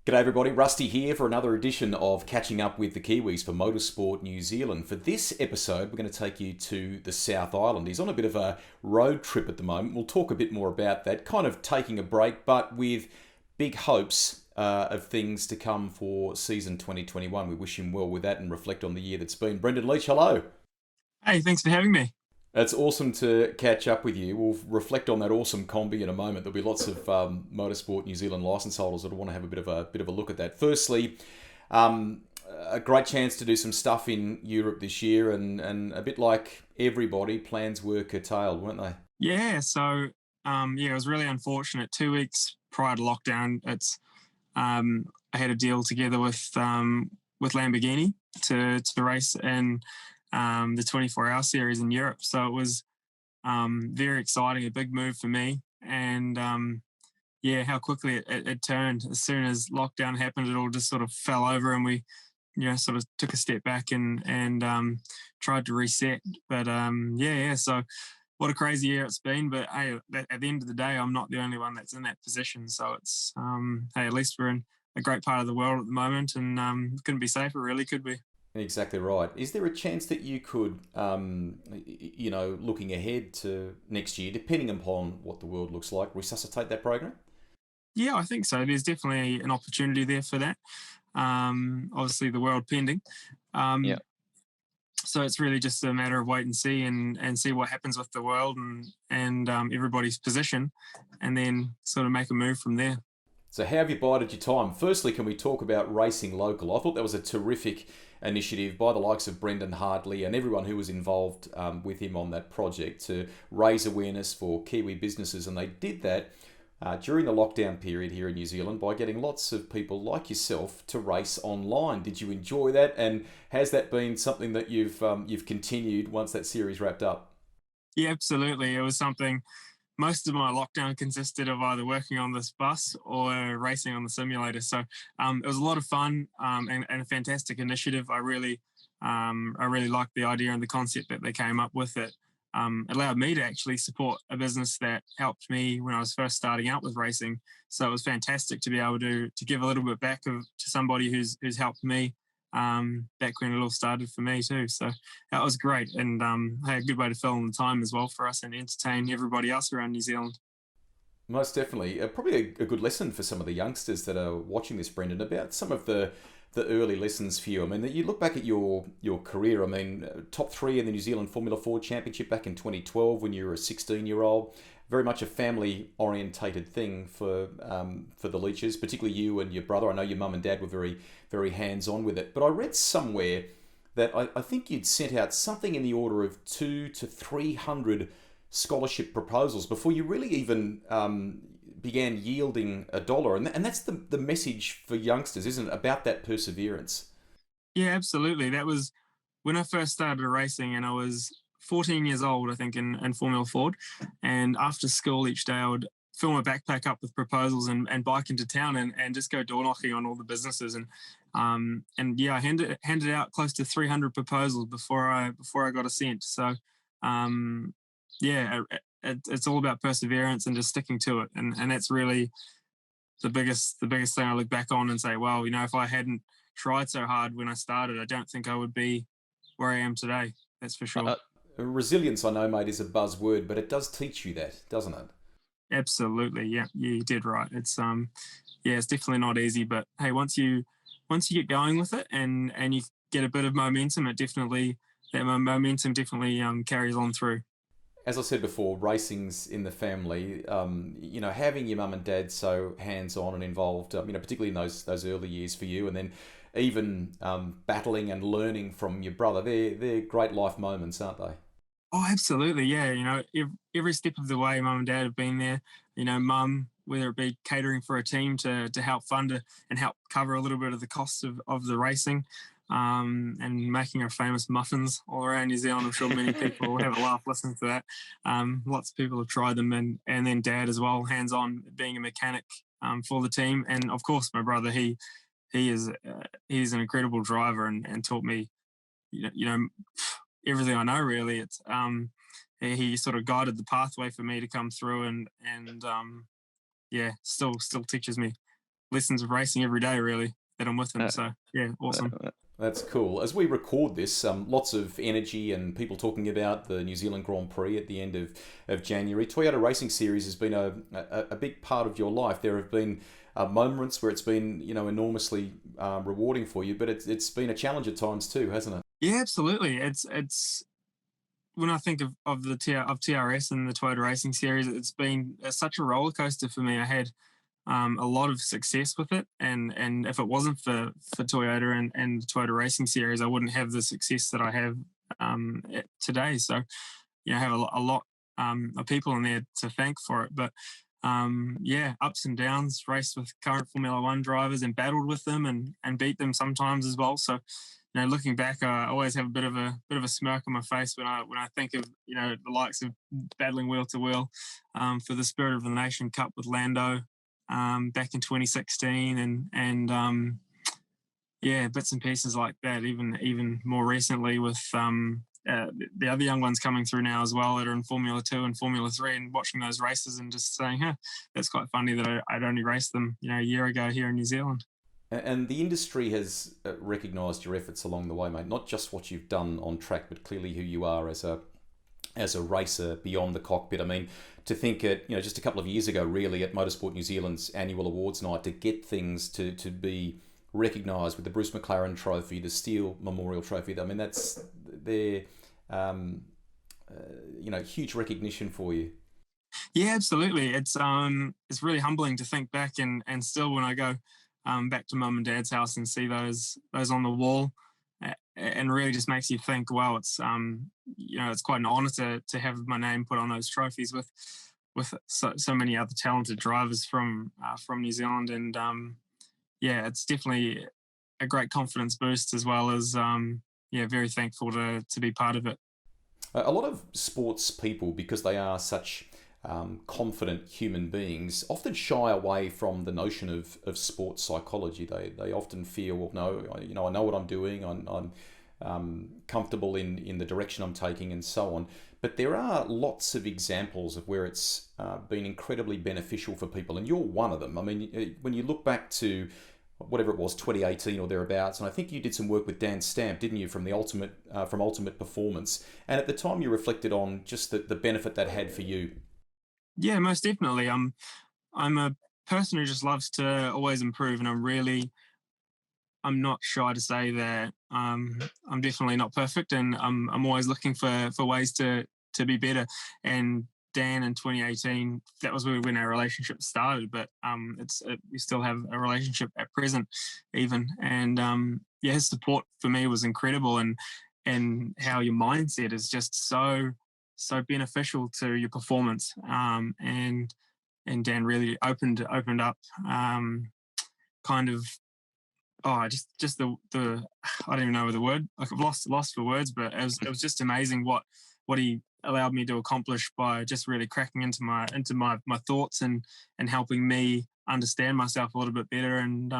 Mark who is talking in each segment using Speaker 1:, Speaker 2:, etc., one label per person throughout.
Speaker 1: G'day everybody, Rusty here for another edition of Catching Up with the Kiwis for Motorsport New Zealand. For this episode, we're going to take you to the South Island. He's on a bit of a road trip at the moment. We'll talk a bit more about that, kind of taking a break, but with big hopes of things to come for season 2021. We wish him well with that and reflect on the year that's been. Brendon Leitch, hello.
Speaker 2: Hey, thanks for having me.
Speaker 1: It's awesome to catch up with you. We'll reflect on that awesome combi in a moment. There'll be lots of Motorsport New Zealand license holders that want to have a bit of a look at that. Firstly, a great chance to do some stuff in Europe this year, and a bit like everybody, plans were curtailed, weren't they?
Speaker 2: Yeah, it was really unfortunate. 2 weeks prior to lockdown, I had a deal together with Lamborghini to race in the 24-hour series in Europe. So it was very exciting, a big move for me, and yeah, how quickly it turned. As soon as lockdown happened, it all just sort of fell over, and we sort of took a step back and tried to reset. But yeah. So what a crazy year it's been. But hey, at the end of the day, I'm not the only one that's in that position. So it's hey, at least we're in a great part of the world at the moment, and couldn't be safer, really, could we?
Speaker 1: Exactly right. Is there a chance that you could, looking ahead to next year, depending upon what the world looks like, resuscitate that program?
Speaker 2: Yeah, I think so. There's definitely an opportunity there for that. Obviously, the world pending.
Speaker 1: Yeah.
Speaker 2: Um, so it's really just a matter of wait and see, and see what happens with the world and everybody's position, and then sort of make a move from there.
Speaker 1: So, how have you bided your time? Firstly, can we talk about racing local? I thought that was a terrific initiative by the likes of Brendan Hartley and everyone who was involved with him on that project to raise awareness for Kiwi businesses. And they did that during the lockdown period here in New Zealand by getting lots of people like yourself to race online. Did you enjoy that? And has that been something that you've continued once that series wrapped up?
Speaker 2: Yeah, absolutely. It was something. Most of my lockdown consisted of either working on this bus or racing on the simulator. So it was a lot of fun, and a fantastic initiative. I really liked the idea and the concept that they came up with. It allowed me to actually support a business that helped me when I was first starting out with racing. So it was fantastic to be able to give a little bit back to somebody who's helped me back when it all started for me too. So that was great, and hey, a good way to fill in the time as well for us and entertain everybody else around New Zealand.
Speaker 1: Most definitely. Probably a good lesson for some of the youngsters that are watching this, Brendan, about some of the early lessons for you. I mean, that you look back at your career. I mean, top three in the New Zealand Formula Ford Championship back in 2012 when you were a 16-year-old. Very much a family orientated thing for the Leaches, particularly you and your brother. I know your mum and dad were very hands on with it. But I read somewhere that I think you'd sent out something in the order of 200 to 300 scholarship proposals before you really even began yielding a dollar. And that's the message for youngsters, isn't it? About that perseverance.
Speaker 2: Yeah, absolutely. That was when I first started racing, and I was 14 years old, I think, in Formula Ford. And after school each day, I would fill my backpack up with proposals and bike into town and just go door knocking on all the businesses. And yeah, I handed out close to 300 proposals before I got a cent. So um, yeah, it's all about perseverance and just sticking to it. And that's really the biggest thing I look back on and say, well, if I hadn't tried so hard when I started, I don't think I would be where I am today. That's for sure.
Speaker 1: Uh, Resilience, I know, mate, is a buzzword, but it does teach you that, doesn't it?
Speaker 2: Absolutely. Yeah, you did right. Yeah, it's definitely not easy, but hey, once you get going with it and you get a bit of momentum, that momentum definitely carries on through.
Speaker 1: As I said before, racing's in the family. Having your mum and dad so hands-on and involved, particularly in those early years for you, and then even battling and learning from your brother, they're great life moments, aren't they?
Speaker 2: Oh, absolutely. Yeah. Every step of the way, mum and dad have been there. Mum, whether it be catering for a team to help fund it and help cover a little bit of the costs of the racing, and making our famous muffins all around New Zealand. I'm sure many people will have a laugh listening to that. Lots of people have tried them, and then dad as well, hands on, being a mechanic for the team. And of course, my brother, he's an incredible driver and taught me, you know, everything I know really. He sort of guided the pathway for me to come through, and yeah, still teaches me. lessons of racing every day, really, that I'm with him.
Speaker 3: Uh,
Speaker 2: So yeah, awesome.
Speaker 3: uh,
Speaker 1: That's cool. As we record this, lots of energy and people talking about the New Zealand Grand Prix at the end of January. Toyota Racing Series has been a big part of your life. There have been moments where it's been enormously rewarding for you, but it's been a challenge at times too, hasn't it?
Speaker 2: Yeah, absolutely. It's when I think of of TRS and the Toyota Racing Series, it's been such a roller coaster for me. I had a lot of success with it, and if it wasn't for Toyota and the Toyota Racing Series, I wouldn't have the success that I have today. So, I have a lot of people in there to thank for it. But yeah, ups and downs. Raced with current Formula One drivers and battled with them and beat them sometimes as well. So, looking back, I always have a bit of a smirk on my face when I think of the likes of battling wheel to wheel for the Spirit of the Nation Cup with Lando back in 2016, and yeah, bits and pieces like that. Even more recently with the other young ones coming through now as well that are in Formula 2 and Formula 3, and watching those races and just saying, huh, that's quite funny that I'd only raced them a year ago here in New Zealand.
Speaker 1: And the industry has recognised your efforts along the way, mate. Not just what you've done on track, but clearly who you are as a racer beyond the cockpit. I mean, to think at just a couple of years ago, really, at Motorsport New Zealand's annual awards night, to get things to be recognised with the Bruce McLaren Trophy, the Steele Memorial Trophy. I mean, that's their huge recognition for you.
Speaker 2: Yeah, absolutely. It's really humbling to think back, and still when I go back to mum and dad's house and see those on the wall, and really just makes you think, wow, it's quite an honour to have my name put on those trophies with so many other talented drivers from New Zealand, and yeah, it's definitely a great confidence boost, as well as yeah, very thankful to be part of it.
Speaker 1: A lot of sports people, because they are such confident human beings, often shy away from the notion of sports psychology. They often feel, well, no, I know what I'm doing. I'm comfortable in the direction I'm taking, and so on. But there are lots of examples of where it's been incredibly beneficial for people, and you're one of them. I mean, when you look back to whatever it was, 2018 or thereabouts, and I think you did some work with Dan Stamp, didn't you, from Ultimate Performance? And at the time, you reflected on just the benefit that had for you.
Speaker 2: Yeah, most definitely. I'm a person who just loves to always improve, and I'm not shy to say that I'm definitely not perfect, and I'm always looking for ways to be better. And Dan in 2018, that was when our relationship started, but we still have a relationship at present, even. And yeah, his support for me was incredible, and how your mindset is just so beneficial to your performance. And Dan really opened up kind of just the I don't even know the word, like I've lost for words, but it was just amazing what he allowed me to accomplish by just really cracking into my thoughts and helping me understand myself a little bit better. And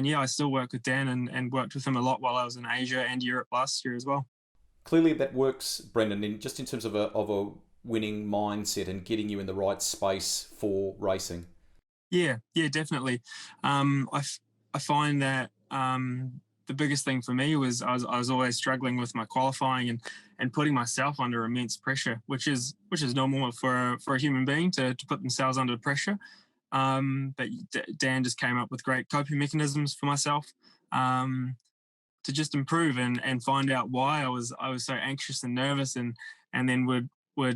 Speaker 2: yeah, I still work with Dan and worked with him a lot while I was in Asia and Europe last year as well.
Speaker 1: Clearly, that works, Brendon, in terms of a winning mindset and getting you in the right space for racing.
Speaker 2: Yeah, definitely. I find that the biggest thing for me was I was always struggling with my qualifying and putting myself under immense pressure, which is normal for a human being to put themselves under pressure. But Dan just came up with great coping mechanisms for myself to just improve and find out why I was so anxious and nervous, and then would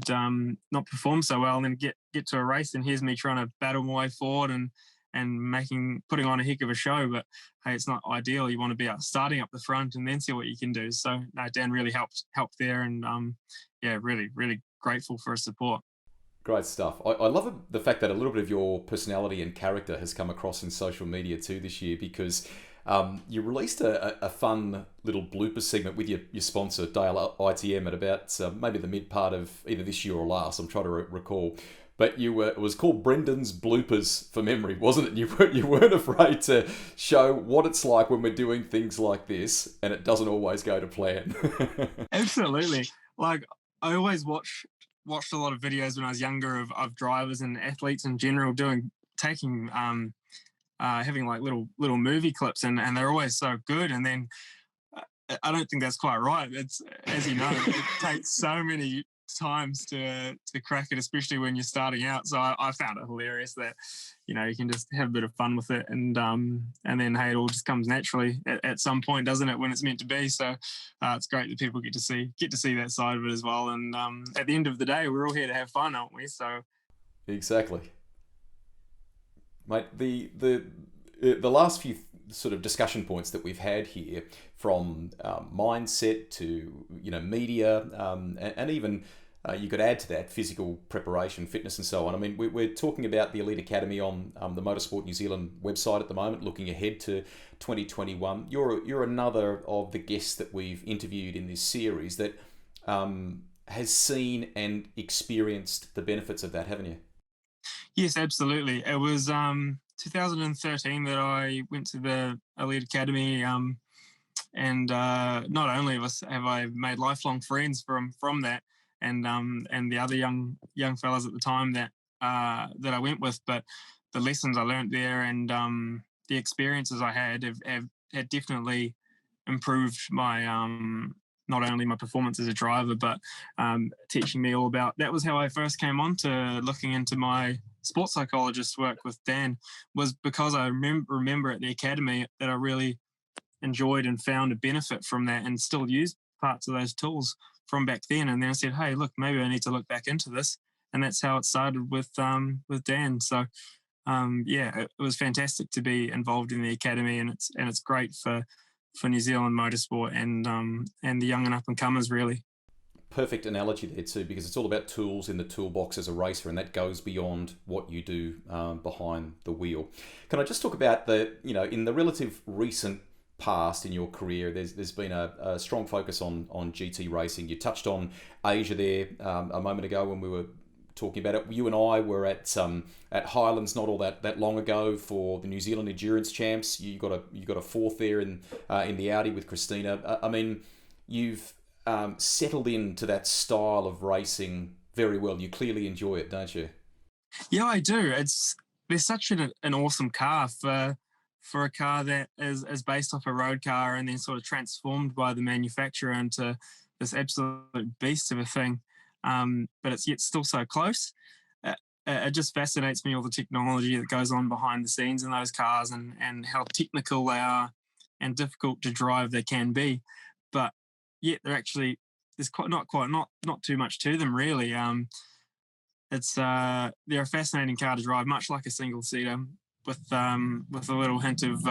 Speaker 2: not perform so well, and then get to a race, and here's me trying to battle my way forward and putting on a heck of a show. But hey, it's not ideal. You want to be starting up the front and then see what you can do. So no, Dan really helped there, and yeah, really grateful for his support.
Speaker 1: Great stuff. I love the fact that a little bit of your personality and character has come across in social media too this year, because you released a fun little blooper segment with your sponsor, Dale ITM, at about maybe the mid part of either this year or last. I'm trying to recall. But it was called Brendon's Bloopers for memory, wasn't it? You weren't afraid to show what it's like when we're doing things like this, and it doesn't always go to plan.
Speaker 2: Absolutely. Like, I always watched a lot of videos when I was younger of drivers and athletes in general taking having like little movie clips, and they're always so good. And then I don't think that's quite right. It's, as you know, it takes so many times to crack it, especially when you're starting out. So I found it hilarious that, you know, you can just have a bit of fun with it, and then hey, it all just comes naturally at some point, doesn't it, when it's meant to be. So it's great that people get to see that side of it as well. And at the end of the day, we're all here to have fun, aren't we? So
Speaker 1: exactly, mate. The last few sort of discussion points that we've had here, from mindset to, you know, media, and even you could add to that physical preparation, fitness, and so on. I mean, we're talking about the Elite Academy on the Motorsport New Zealand website at the moment, looking ahead to 2021. You're another of the guests that we've interviewed in this series that has seen and experienced the benefits of that, haven't you?
Speaker 2: Yes, absolutely. It was 2013 that I went to the Elite Academy, and not only have I made lifelong friends from that, and the other young fellas at the time that I went with, but the lessons I learned there, and the experiences I had definitely improved my not only my performance as a driver, but teaching me all about. That was how I first came on to looking into my sports psychologist work with Dan, was because I remember at the academy that I really enjoyed and found a benefit from that, and still use parts of those tools from back then. And then I said, hey, look, maybe I need to look back into this. And that's how it started with Dan. So yeah, it was fantastic to be involved in the academy, and it's great for New Zealand motorsport and the young and up and comers, really.
Speaker 1: Perfect analogy there too, because it's all about tools in the toolbox as a racer, and that goes beyond what you do behind the wheel. Can I just talk about in the relative recent past in your career, there's been a strong focus on GT racing. You touched on Asia there a moment ago when we were talking about it. You and I were at Highlands not all that long ago for the New Zealand Endurance Champs. You got a fourth there in the Audi with Christina. I mean, you've settled into that style of racing very well. You clearly enjoy it, don't you?
Speaker 2: Yeah, I do. There's such an awesome car for a car that is based off a road car and then sort of transformed by the manufacturer into this absolute beast of a thing. But it's yet still so close. It just fascinates me, all the technology that goes on behind the scenes in those cars, and how technical they are and difficult to drive they can be. But yet they're actually, there's not too much to them, really. They're a fascinating car to drive, much like a single seater, with a little hint of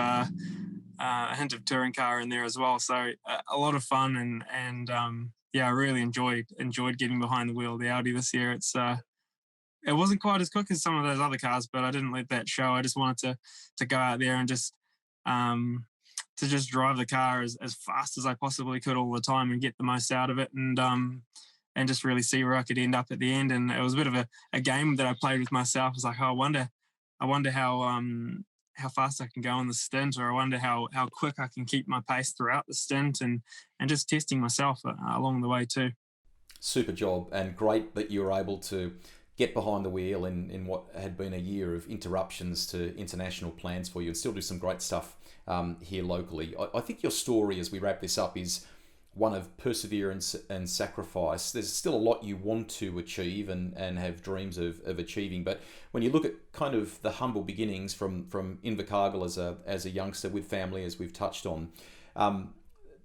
Speaker 2: touring car in there as well. So a lot of fun, and yeah, I really enjoyed getting behind the wheel of the Audi this year. It wasn't quite as quick as some of those other cars, but I didn't let that show. I just wanted to go out there and just drive the car as fast as I possibly could all the time and get the most out of it, and just really see where I could end up at the end. And it was a bit of a game that I played with myself. I was like, oh, I wonder how fast I can go on the stint, or I wonder how quick I can keep my pace throughout the stint, and just testing myself along the way too.
Speaker 1: Super job, and great that you were able to get behind the wheel in what had been a year of interruptions to international plans for you, and still do some great stuff here locally. I think your story, as we wrap this up, is one of perseverance and sacrifice. There's still a lot you want to achieve and have dreams of achieving, but when you look at kind of the humble beginnings from Invercargill as a youngster with family, as we've touched on,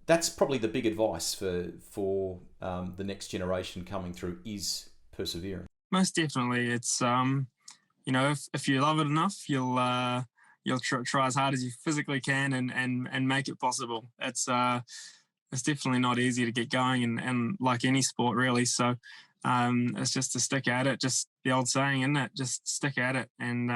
Speaker 1: that's probably the big advice for the next generation coming through, is perseverance.
Speaker 2: Most definitely. It's if you love it enough, you'll try as hard as you physically can and make it possible. It's definitely not easy to get going, and like any sport, really. So it's just to stick at it. Just the old saying, isn't it? Just stick at it, and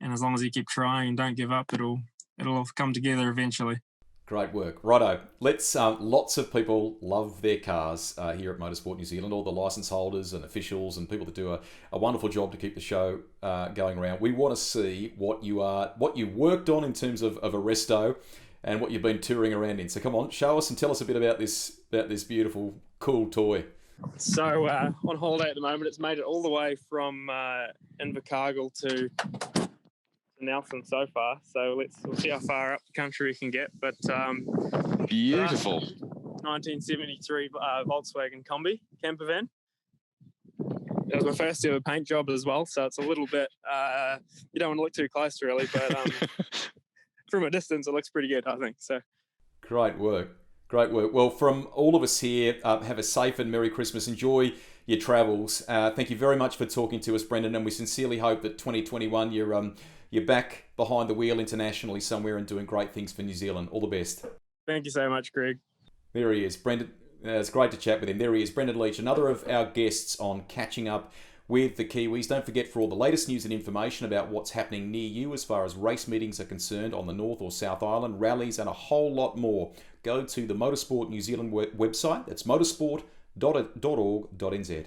Speaker 2: as long as you keep trying and don't give up, it'll all come together eventually.
Speaker 1: Great work. Righto. Let's. Lots of people love their cars here at Motorsport New Zealand. All the license holders and officials and people that do a wonderful job to keep the show going around. We want to see what you worked on in terms of a resto, and what you've been touring around in. So come on, show us and tell us a bit about this beautiful, cool toy.
Speaker 2: So on holiday at the moment, it's made it all the way from Invercargill to Nelson so far. So we'll see how far up the country we can get. But
Speaker 3: beautiful
Speaker 2: 1973 Volkswagen Combi camper van. It was my first ever paint job as well, so it's a little bit. You don't want to look too close, really, but from a distance, it looks pretty good, I think. So
Speaker 1: great work. Great work. Well, from all of us here, have a safe and Merry Christmas. Enjoy your travels. Thank you very much for talking to us, Brendon, and we sincerely hope that 2021 you're back behind the wheel internationally somewhere and doing great things for New Zealand. All the best.
Speaker 2: Thank you so much, Greg.
Speaker 1: There he is, Brendon. It's great to chat with him. There he is, Brendon Leitch, another of our guests on Catching Up with the Kiwis. Don't forget, for all the latest news and information about what's happening near you as far as race meetings are concerned on the North or South Island, rallies and a whole lot more, go to the Motorsport New Zealand website. That's motorsport.org.nz.